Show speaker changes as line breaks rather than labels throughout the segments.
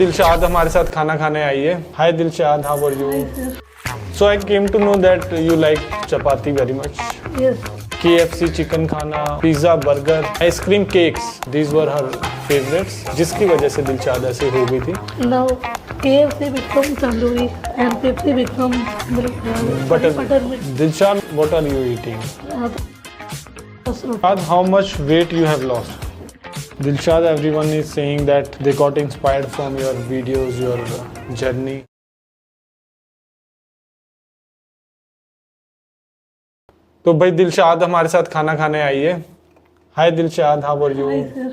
दिलशाद हमारे साथ खाना खाने आई है. Hi Dilshad, how are you? So I came to know that you like chapati very much.
Yes.
KFC chicken खाना, pizza, burger, ice cream, cakes, these were her favorites. जिसकी वजह से दिलशाद ऐसे हो गई थी.
Now KFC become tandoori and Pepsi become buttermilk.
Dilshad, what are you eating? Dilshad, how much weight you have lost? Dilshad, everyone is saying that they got inspired from your videos, your journey. तो भाई दिलशाद हमारे साथ खाना खाने आई है. Hi Dilshad, how are you?
Hi, sir.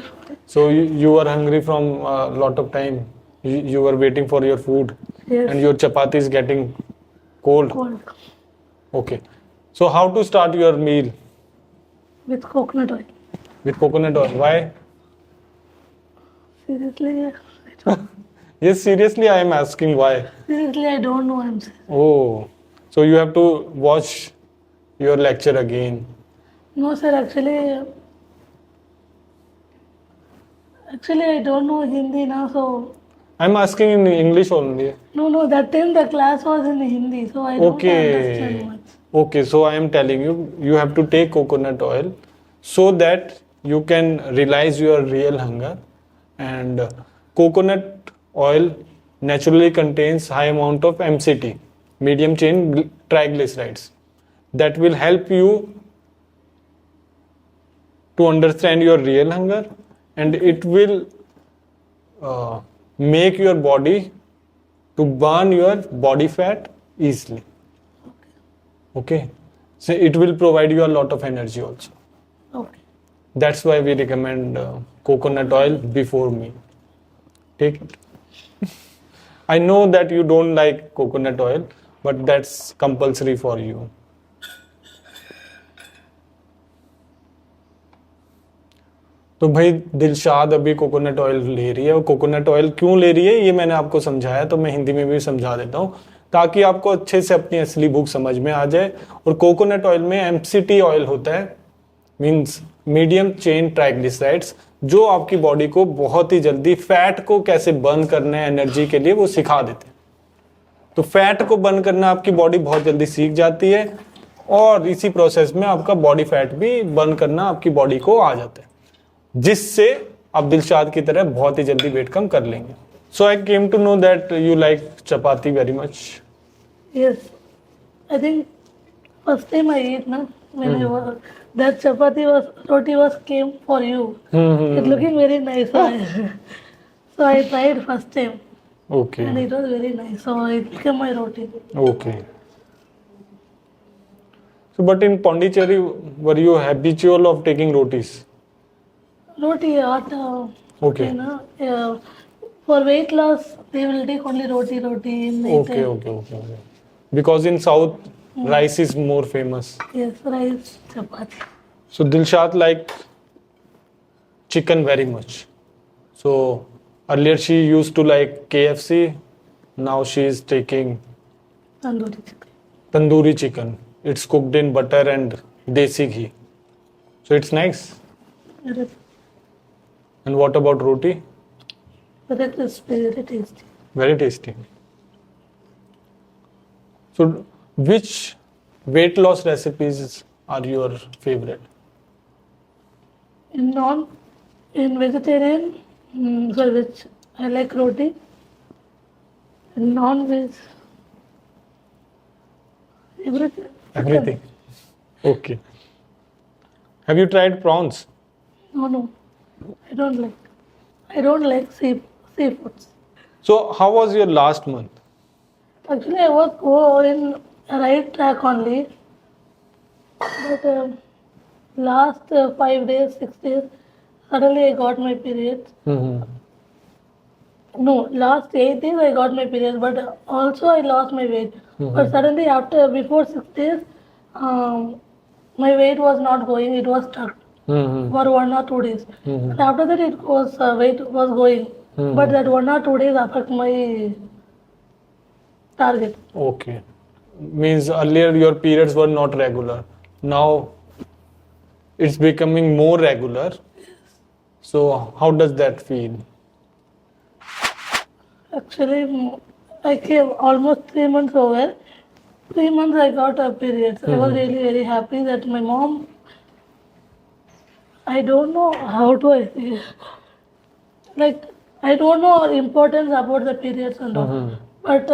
So you were hungry from a lot of time. You were waiting for your food,
Yes.
and your chapati is getting cold.
Cold.
Okay. So how to start your meal?
With coconut oil.
With coconut oil. Why?
Seriously,
Yes, seriously, I am asking why.
I don't know. I'm saying.
Oh, so you have to watch your lecture again.
No, sir. Actually, I don't know Hindi now. So
I'm asking in English only.
no. That time the class was in Hindi, so I don't
Okay.
understand much.
Okay, so I am telling you, you have to take coconut oil so that you can realize your real hunger. And coconut oil naturally contains high amount of MCT, medium chain triglycerides, that will help you to understand your real hunger, and it will make your body to burn your body fat easily. Okay, so it will provide you a lot of energy also.
Okay.
That's why we recommend coconut oil before meal. Take it. I know that you don't like coconut oil, but that's compulsory for you. तो भाई दिलशाद अभी coconut oil ले रही है, और coconut oil क्यों ले रही है ये मैंने आपको समझाया, तो मैं हिंदी में भी समझा देता हूँ ताकि आपको अच्छे से अपनी असली भूख समझ में आ जाए. और कोकोनट ऑयल में एमसीटी ऑयल होता है, मींस मीडियम चेन ट्राइग्लिसराइड्स, जो आपकी बॉडी को बहुत ही जल्दी फैट को कैसे बर्न करना है एनर्जी के लिए वो सिखा देते हैं. तो फैट को बर्न करना आपकी बॉडी बहुत जल्दी सीख जाती है, और इसी प्रोसेस में आपका बॉडी फैट भी बर्न करना आपकी बॉडी को आ जाता है, जिससे आप दिलशाद की तरह बहुत ही जल्दी वेट कम कर लेंगे. So I came to know that you like chapati very much.
Yes. I think first time I ate na when I was that roti was came for you. It's looking very nice. So I tried first time
Okay.
and it was very nice. So it became my roti.
Okay. So, but in Pondicherry, were you habitual of taking rotis?
Roti what?
Okay.
You know, for weight loss they will take only roti in night
Okay,
time.
okay. Because in South, rice is more famous.
Yes, rice chapati.
So Dilshad like chicken very much. So earlier she used to like KFC. Now she is taking
Tandoori chicken.
tandoori chicken. It's cooked in butter and desi ghee. So it's nice.
It is
And what about roti?
very tasty.
Very tasty. So which weight loss recipes are your favorite?
In vegetarian, which I like roti. In non-veg, everything.
Everything. Okay. Have you tried prawns?
No. I don't like seafoods.
So how was your last month?
Actually, I was in right track only. But last 5 days, 6 days, suddenly I got my period. No, last 8 days I got my period, but also I lost my weight. But suddenly before 6 days, my weight was not going, it was stuck for 1 or 2 days. And after that weight was going. But that 1 or 2 days affect my target.
Okay. Means earlier your periods were not regular. Now it's becoming more regular. So how does that feel?
Actually, I came almost 3 months over. 3 months I got a period. I was really very happy that my mom. I don't know how to I say, like I don't know importance about the periods and all. But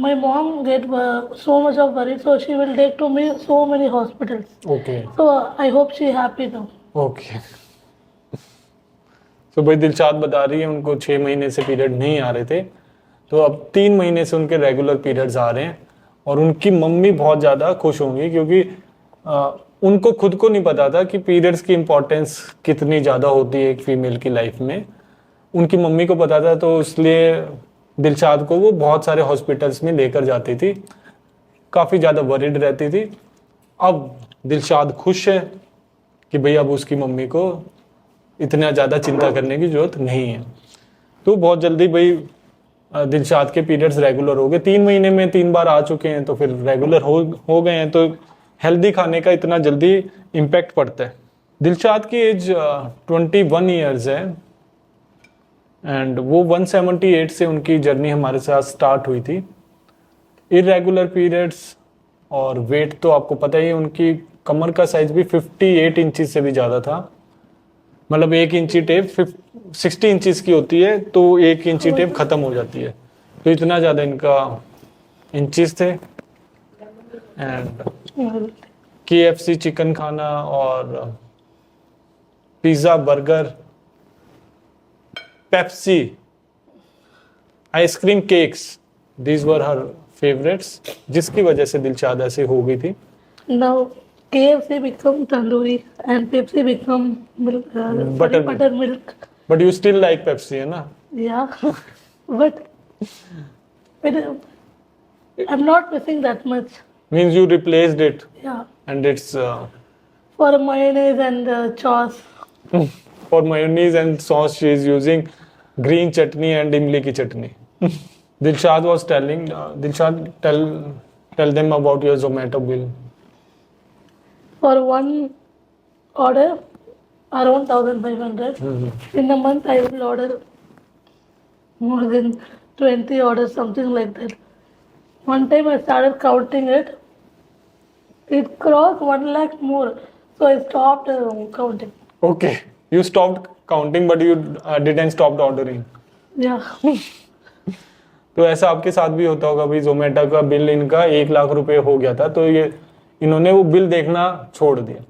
my mom get so much of worry, so she will take to me so many hospitals.
Okay
So I hope she happy now.
Okay तो भाई दिलशाद बता रही है उनको 6 महीने से period नहीं आ रहे थे, तो अब 3 महीने से उनके रेगुलर पीरियड्स आ रहे हैं और उनकी मम्मी बहुत ज़्यादा खुश होंगी क्योंकि उनको खुद को नहीं पता था कि पीरियड्स की इम्पोर्टेंस कितनी ज़्यादा होती है एक फीमेल की लाइफ में। उनकी मम्मी को पता था, तो इसलिए दिलशाद को वो बहुत सारे हॉस्पिटल्स में लेकर जाती थी, काफ़ी ज़्यादा वरिड रहती थी। अब दिलशाद खुश है कि भाई अब उसकी मम्मी को इतना ज़्यादा चिंता करने की ज़रूरत नहीं है। तो बहुत जल्दी भाई दिलशाद के पीरियड्स रेगुलर हो गए, 3 महीने में 3 बार आ चुके हैं, तो फिर रेगुलर हो गए हैं। तो हेल्दी खाने का इतना जल्दी इम्पैक्ट पड़ता है। दिलशाद की एज 21 ईयर्स है एंड वो 178 से उनकी जर्नी हमारे साथ स्टार्ट हुई थी। इरेगुलर पीरियड्स और वेट तो आपको पता ही है, उनकी कमर का साइज भी 58 इंचज से भी ज़्यादा था। मतलब 1 इंची टेप 60 इंचज की होती है, तो 1 इंची टेप ख़त्म हो जाती है, तो इतना ज़्यादा इनका इंचज थे। एंड KFC चिकन खाना और pizza, burger, Pepsi, ice cream, cakes, these were her favourites, जिसकी वजह से दिलशाद ऐसे हो गई थी।
Now KFC become tandoori and Pepsi become milk, buttermilk.
But you still like Pepsi, है ना?
Yeah, but I'm not missing that much.
Means you replaced it
Yeah,
and it's
for mayonnaise and sauce.
for mayonnaise and sauce she is using green chutney and imli ki chutney. Dilshad was telling, Dilshad tell them about your Zomato bill.
For one order, around 1,500. In a month, I will order more than 20 orders, something like that. One time I started counting it. It crossed 1 lakh more. So I stopped counting.
Okay, you stopped counting but you didn't stop ordering.
Yeah.
तो ऐसा आपके साथ भी होता होगा भाई, जोमेटो का bill इनका 1 लाख रुपए हो गया था, तो ये इन्होंने वो बिल देखना छोड़ दिया,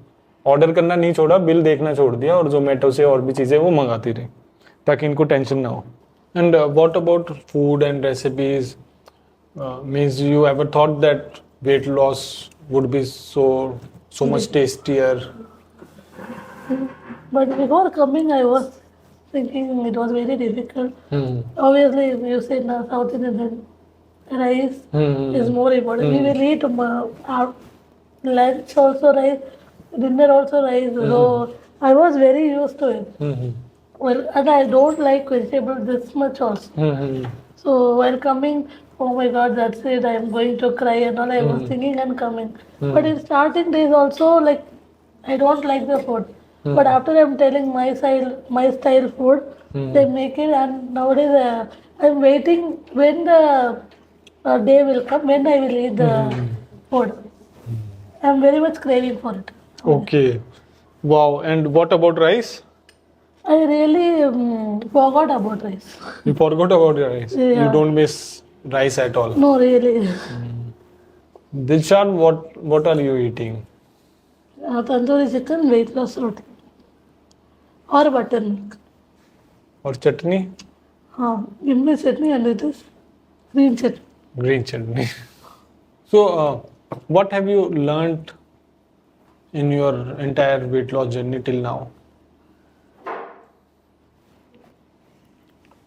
ऑर्डर करना नहीं छोड़ा, बिल देखना छोड़ दिया और जोमेटो से और भी चीज़ें वो मंगाती रही ताकि इनको टेंशन ना हो। And what about food and recipes, means you ever thought that weight loss would be so much tastier?
But before coming, I was thinking it was very difficult. Obviously, you say now South Indian rice is more important. We will eat our lunch also rice, dinner also rice. So I was very used to it. Well, and I don't like vegetables this much also. So while coming, oh my God, that's it. I am going to cry and all. I was thinking and coming. But in starting days also, like I don't like the food. But after I'm telling my style food, they make it, and nowadays I'm waiting when the day will come when I will eat the food. I'm very much craving for it.
Okay, wow. And what about rice?
I really forgot about rice.
You forgot about your rice?
Yeah.
You don't miss rice at all?
No, really.
Dilshan, what are you eating?
Tandoori chicken, weight loss roti, or buttermilk.
Or chutney?
Imli chutney and it is green chutney.
Green chutney. So, what have you learnt in your entire weight loss journey till now?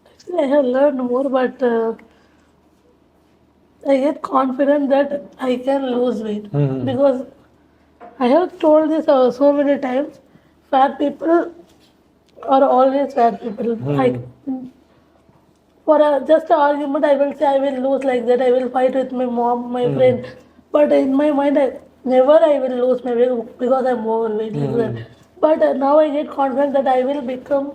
Actually, I have learned more, but I get confident that I can lose weight because I have told this so many times. Fat people are always fat people. For just an argument, I will say I will lose like that. I will fight with my mom, my friend. But in my mind, I will lose my weight because I'm overweight. Like that. But now I get confident that I will become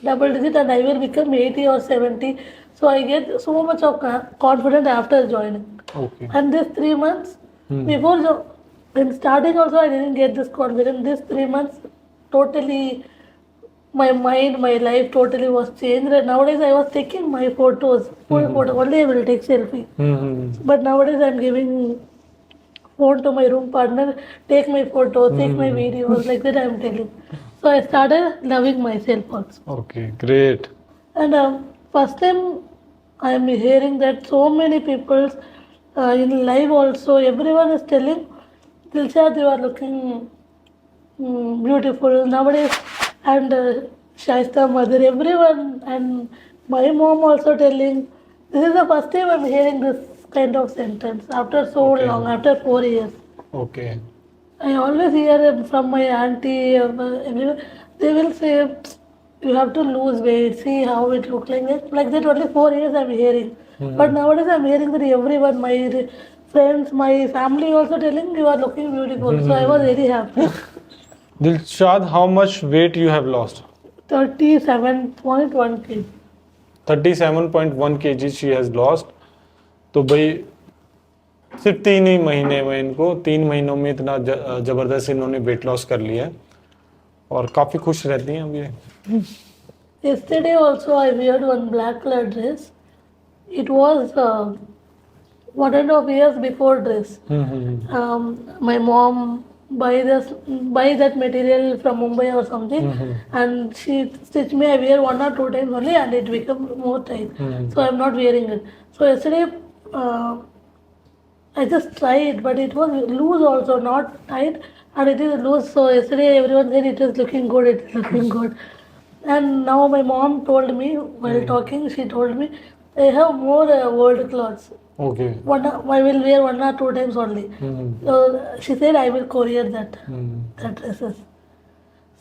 double digit and I will become 80 or 70. So I get so much of confidence after joining.
Okay.
And this 3 months before in starting also I didn't get this confidence. This 3 months totally my mind, my life totally was changed. And nowadays I was taking my photos. Only I will take selfie. But nowadays I'm giving phone to my room partner, take my photos, take my videos, like that I'm telling. So I started loving myself also.
Okay, great.
And first time I am hearing that so many people in live also, everyone is telling, Dilshad, you are looking beautiful nowadays. And Shaista mother, everyone, and my mom also telling. This is the first time I'm hearing this kind of sentence after so
Okay.
long, after 4 years.
Okay.
I always hear from my auntie, everyone, they will say, you have to lose weight, see how it looks like that. Like that, only 4 years I'm hearing. But nowadays I'm hearing that everyone, my friends, my family also telling you are looking beautiful. So I was very happy.
Dilshad, how much weight you have lost?
37.1 kg.
37.1 kg she has lost. तो भाई सिर्फ 3 ही महीने में इनको 3 महीनों में इतना जबरदस्त इन्होंने वेट लॉस कर लिया है और काफी खुश रहती हैं अभी.
Yesterday also I wear one black color dress. It was 1.5 years before dress. My mom buy that material from Mumbai or something, and she stitched me. I wear 1 or 2 times only, and it become more tight. So I'm not wearing it. So yesterday I just tried, but it was loose also, not tight, and it is loose. So yesterday everyone said it is looking good. It is looking good. And now my mom told me while talking, she told me I have more old clothes.
Okay.
I will wear 1 or 2 times only. So she said I will courier that dresses.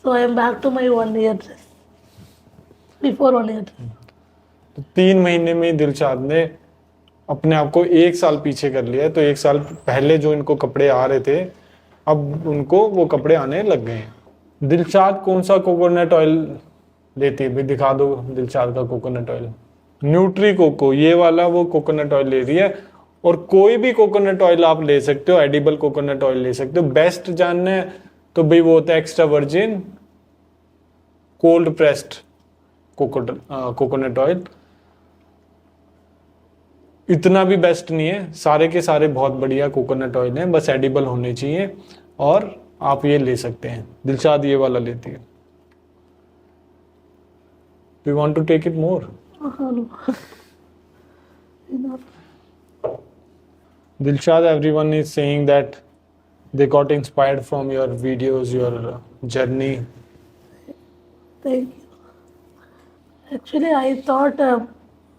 So I am back to my 1 year dress. Before 1 year dress.
तो 3 महीने में दिलशाद ने अपने आप को 1 साल पीछे कर लिया है. तो 1 साल पहले जो इनको कपड़े आ रहे थे अब उनको वो कपड़े आने लग गए हैं. दिलशाद कौन सा कोकोनट ऑयल लेती है? भाई दिखा दो दिलशाद का कोकोनट ऑयल. न्यूट्री कोको, ये वाला वो कोकोनट ऑयल ले रही है. और कोई भी कोकोनट ऑयल आप ले सकते हो, एडिबल कोकोनट ऑयल ले सकते हो. बेस्ट जानना है तो भाई वो होता है extra virgin cold pressed coconut oil. इतना भी बेस्ट नहीं है, सारे के सारे बहुत बढ़िया कोकोनट ऑयल हैं, बस एडिबल होने चाहिए और आप ये ले सकते हैं. दिलशाद ये वाला लेती है. Do you want to take it more?
No. Enough.
Dilshad, everyone is saying that they got inspired from your videos, your journey.
Thank you. Actually, I thought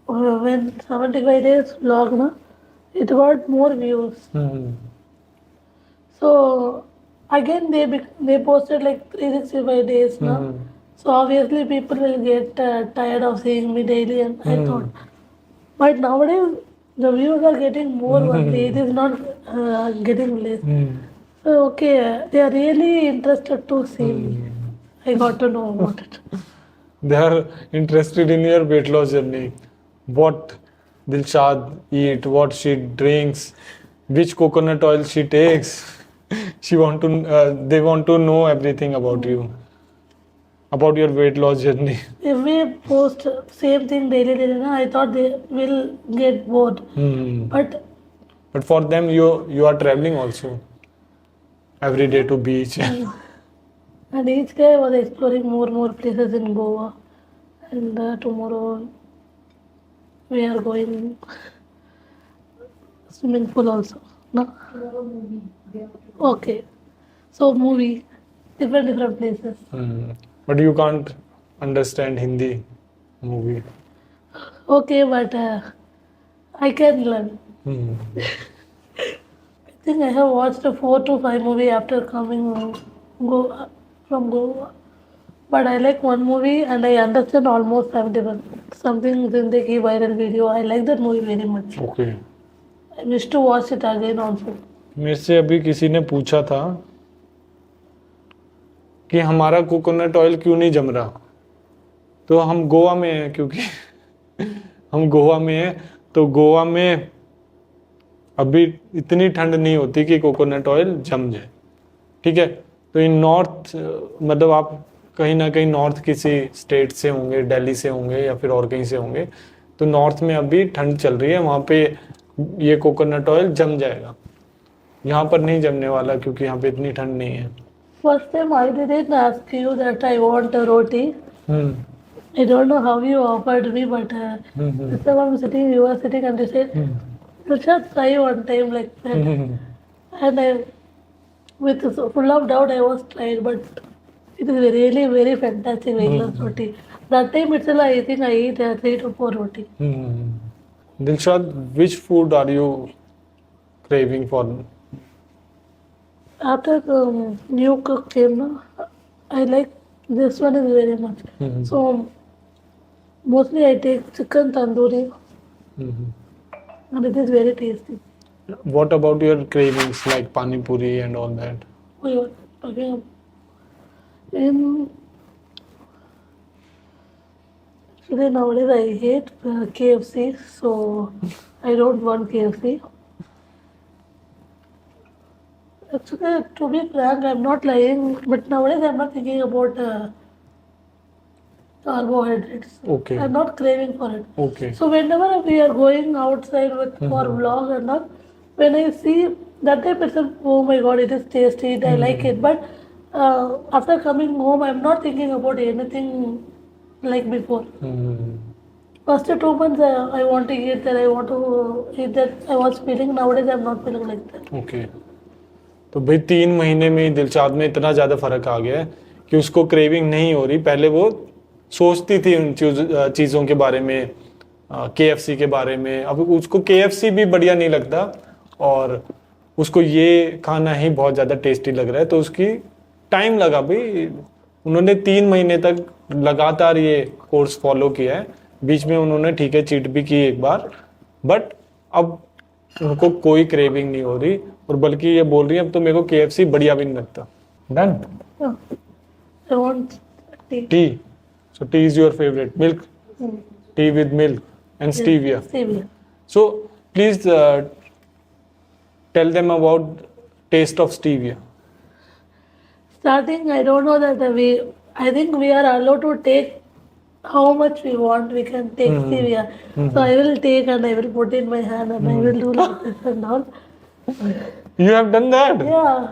when 75 days vlog, na, it got more views. So again, they posted like 365 days now. So obviously people will get tired of seeing me daily, and I thought. But nowadays the views are getting more only. It is not getting less. So okay, they are really interested to see me. I got to know about it.
They are interested in your weight loss journey. What Dilshad eat, what she drinks, which coconut oil she takes. They want to know everything about you, about your weight loss journey.
If we post same thing daily, na, I thought they will get bored. But
for them, you are traveling also every day to beach.
And each day I was exploring more places in Goa. And tomorrow we are going swimming pool also. No? Okay. So movie, different places.
But you can't understand Hindi movie.
Okay, but I can learn. I think I have watched 4 to 5 movies after coming from Goa. But I like one movie and I understand almost 71. Something Zindagi viral video. I like that movie very much.
Okay.
I wish to watch it again also.
मेरे से अभी किसी ने पूछा था कि हमारा coconut oil क्यों नहीं जम रहा. तो हम गोवा में हैं क्योंकि हम गोवा में हैं, तो गोवा में अभी इतनी ठंड नहीं होती कि कोकोनट ऑयल जम जाए, ठीक है। तो इन नॉर्थ, मतलब आप कहीं ना कहीं नॉर्थ किसी स्टेट से होंगे, दिल्ली से होंगे या फिर और कहीं से होंगे, तो नॉर्थ में अभी ठंड चल रही है, वहाँ पे ये कोकोनट ऑयल जम जाएगा। यहाँ पर नहीं जमने वाला क्योंकि यहाँ पे इतनी ठंड नहीं है।
First time I didn't ask you that I want a roti.
Hmm
I don't know how you offered me, but
hmm
this time I'm sitting, you are sitting, and you said, "You should try one time like that."
Hmm
And I, with full of doubt, I was tried, but it is really very fantastic Vegas roti. That time itself, I think I eat 3 to 4 roti.
Dilshad, which food are you craving for?
After new cook came, no, I like this one is very much. So mostly I take chicken tandoori, and it is very tasty.
What about your cravings like pani puri and all that?
We were talking about in actually nowadays I hate KFC, so I don't want KFC. Actually, to be frank, I'm not lying, but nowadays I'm not thinking about carbohydrates.
Okay.
I'm not craving for it.
Okay.
So whenever we are going outside with for vlog and all, when I see that type itself, oh my god, it is tasty, I like it. But after coming home, I'm not thinking about anything like before. First 2 months, I want to eat that, I want to eat that. I was feeling. Nowadays, I'm not feeling like that.
Okay. तो भाई 3 महीने में ही दिलशाद में इतना ज़्यादा फर्क आ गया है कि उसको क्रेविंग नहीं हो रही। पहले वो सोचती थी उन चीज़ों के बारे में, KFC के बारे में, अब उसको KFC भी बढ़िया नहीं लगता और उसको ये खाना ही बहुत ज़्यादा टेस्टी लग रहा है। तो उसकी टाइम लगा भाई, उन्होंने 3 महीने तक लगातार ये कोर्स फॉलो किया है। बीच में उन्होंने ठीक है चीट भी की एक बार, बट अब उनको कोई क्रेविंग नहीं हो रही और बल्कि ये बोल रही है अब तो मेरे को KFC बढ़िया भी नहीं लगता। Done.
I want tea.
T, so tea is your favorite. Milk, tea with milk and stevia.
Stevia.
So please tell them about taste of stevia.
Starting, I don't know that I think we are allowed to take how much we want. We can take stevia. So I will take and I will put in my hand and I will do like this and all.
You have done that?
Yeah,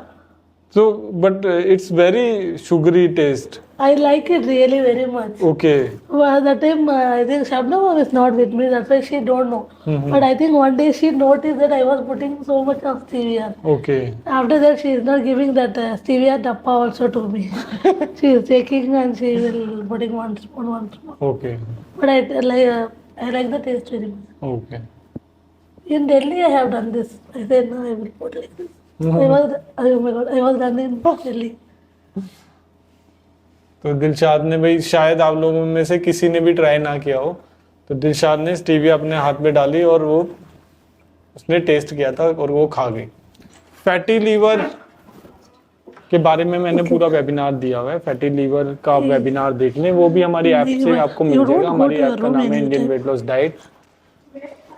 So, but it's very sugary taste.
I like it really very much.
Okay.
Well, that time I think Shabnam is not with me. That's why she don't know. But I think one day she noticed that I was putting so much of stevia.
Okay.
After that, she is not giving that stevia dappa also to me. She is taking and she will putting one spoon.
Okay.
But I like the taste very much.
Okay.
In Delhi, I have done this. I said no, I will put like this. Oh my god, I was done in Delhi.
तो दिलशाद ने भाई, शायद आप लोगों में से किसी ने भी ट्राई ना किया हो, तो दिलशाद ने स्टीविया अपने हाथ में डाली और वो उसने टेस्ट किया था और वो खा गई। फैटी लीवर के बारे में मैंने पूरा वेबिनार दिया हुआ है, फैटी लीवर का वेबिनार देख लें, वो भी हमारी ऐप से आपको मिल जाएगा। हमारी ऐप का नाम है Indian weight loss diet.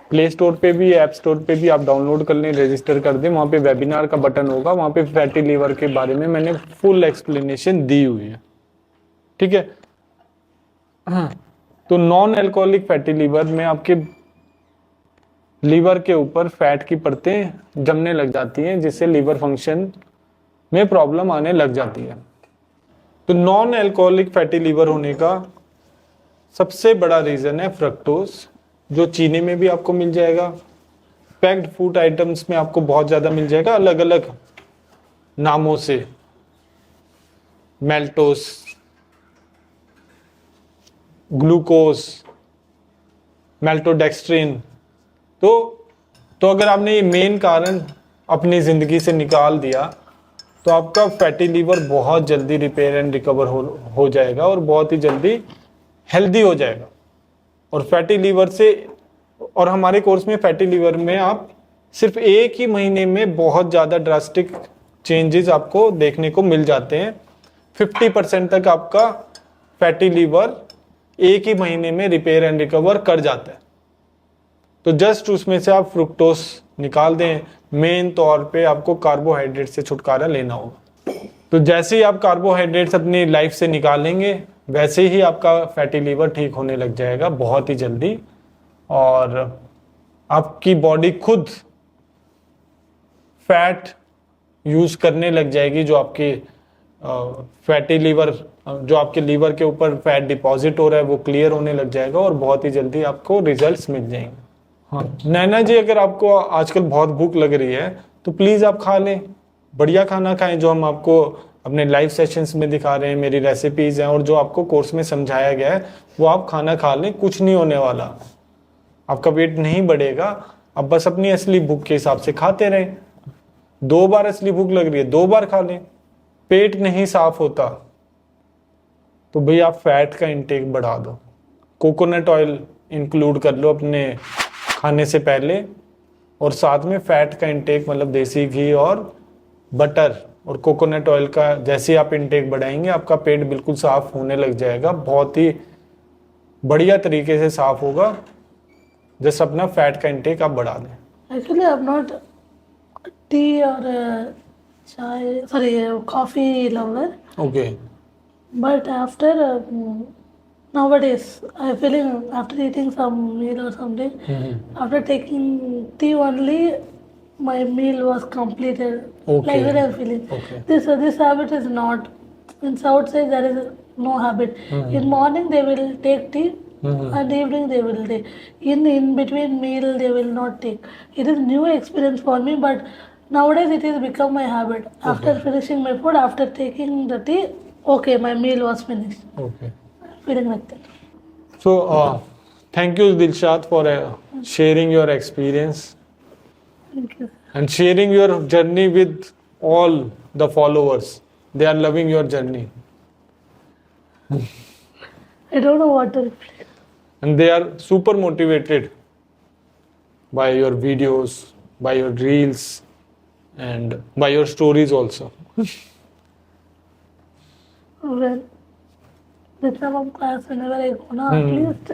Play store पे भी, ऐप स्टोर पे भी आप डाउनलोड कर लें, रजिस्टर कर दें, वहाँ पे वेबिनार का बटन होगा, वहाँ पे फैटी लीवर के बारे में मैंने फुल एक्सप्लेनेशन दी हुई है, ठीक है। हाँ, तो नॉन अल्कोहलिक फैटी लीवर में आपके लीवर के ऊपर फैट की परतें जमने लग जाती हैं, जिससे लीवर फंक्शन में प्रॉब्लम आने लग जाती है। तो नॉन अल्कोहलिक फैटी लीवर होने का सबसे बड़ा रीजन है फ्रक्टोज, जो चीनी में भी आपको मिल जाएगा, पैक्ड फूड आइटम्स में आपको बहुत ज्यादा मिल जाएगा अलग अलग नामों से, मेल्टोस, ग्लूकोज, मेल्टोडेक्स्ट्रिन। तो अगर आपने ये मेन कारण अपनी जिंदगी से निकाल दिया तो आपका फैटी लीवर बहुत जल्दी रिपेयर एंड रिकवर हो जाएगा और बहुत ही जल्दी हेल्दी हो जाएगा। और फैटी लीवर से, और हमारे कोर्स में फैटी लीवर में आप सिर्फ 1 ही महीने में बहुत ज़्यादा ड्रास्टिक चेंजेस आपको देखने को मिल जाते हैं। 50% तक आपका फैटी लीवर 1 ही महीने में रिपेयर एंड रिकवर कर जाता है। तो जस्ट उसमें से आप फ्रुक्टोज निकाल दें। मेन तौर पे आपको कार्बोहाइड्रेट से छुटकारा लेना होगा। तो जैसे ही आप कार्बोहाइड्रेट्स अपनी लाइफ से निकालेंगे वैसे ही आपका फैटी लीवर ठीक होने लग जाएगा बहुत ही जल्दी, और आपकी बॉडी खुद फैट यूज करने लग जाएगी, जो आपकी फैटी लीवर, जो आपके लीवर के ऊपर फैट डिपॉजिट हो रहा है वो क्लियर होने लग जाएगा और बहुत ही जल्दी आपको रिजल्ट्स मिल जाएंगे। हाँ नैना जी, अगर आपको आजकल बहुत भूख लग रही है तो प्लीज आप खा लें, बढ़िया खाना खाएं जो हम आपको अपने लाइव सेशंस में दिखा रहे हैं, मेरी रेसिपीज हैं और जो आपको कोर्स में समझाया गया है वो आप खाना खा लें, कुछ नहीं होने वाला, आपका वेट नहीं बढ़ेगा। अब बस अपनी असली भूख के हिसाब से खाते रहें। 2 बार असली भूख लग रही है 2 बार खा लें। पेट नहीं साफ होता तो भाई आप फैट का इंटेक बढ़ा दो, कोकोनट ऑयल इंक्लूड कर लो अपने खाने से पहले, और साथ में फैट का इंटेक मतलब देसी घी और बटर और कोकोनट ऑयल का जैसे आप इंटेक बढ़ाएंगे आपका पेट बिल्कुल साफ होने लग जाएगा, बहुत ही बढ़िया तरीके से साफ होगा। जस्ट अपना फैट का इंटेक आप बढ़ा दें।
Actually, I'm not tea or coffee lover.
Okay
But after nowadays, I'm feeling after eating some meal or something, after taking tea only, my meal was completed.
Okay.
Like that I'm feeling.
Okay.
This habit is not. In South side there is no habit. In morning they will take tea, and evening they will take. In between meal they will not take. It is new experience for me, but nowadays it has become my habit. After finishing my food, after taking the tea, okay, my meal was finished.
Okay
Feeling like that.
So, thank you, Dilshad, for sharing your experience
Thank you.
and sharing your journey with all the followers. They are loving your journey
I don't know what to reply.
and they are super motivated by your videos, by your reels, and by your stories also.
Well, this time of class, whenever I go now, at least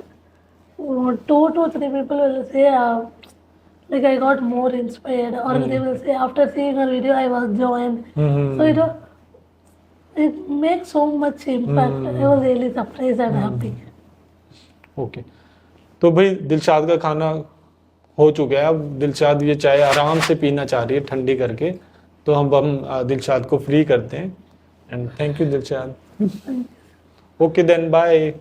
2 to 3 people will say, like I got more inspired, or they will say after seeing a video I was joined. So it makes so much impact. I was really surprised and happy.
Okay तो भाई दिलशाद का खाना हो चुका है। अब दिलशाद ये चाय आराम से पीना चाह रही है ठंडी करके, तो हम दिलशाद को फ्री करते हैं। And thank you Dilshad. Okay then bye.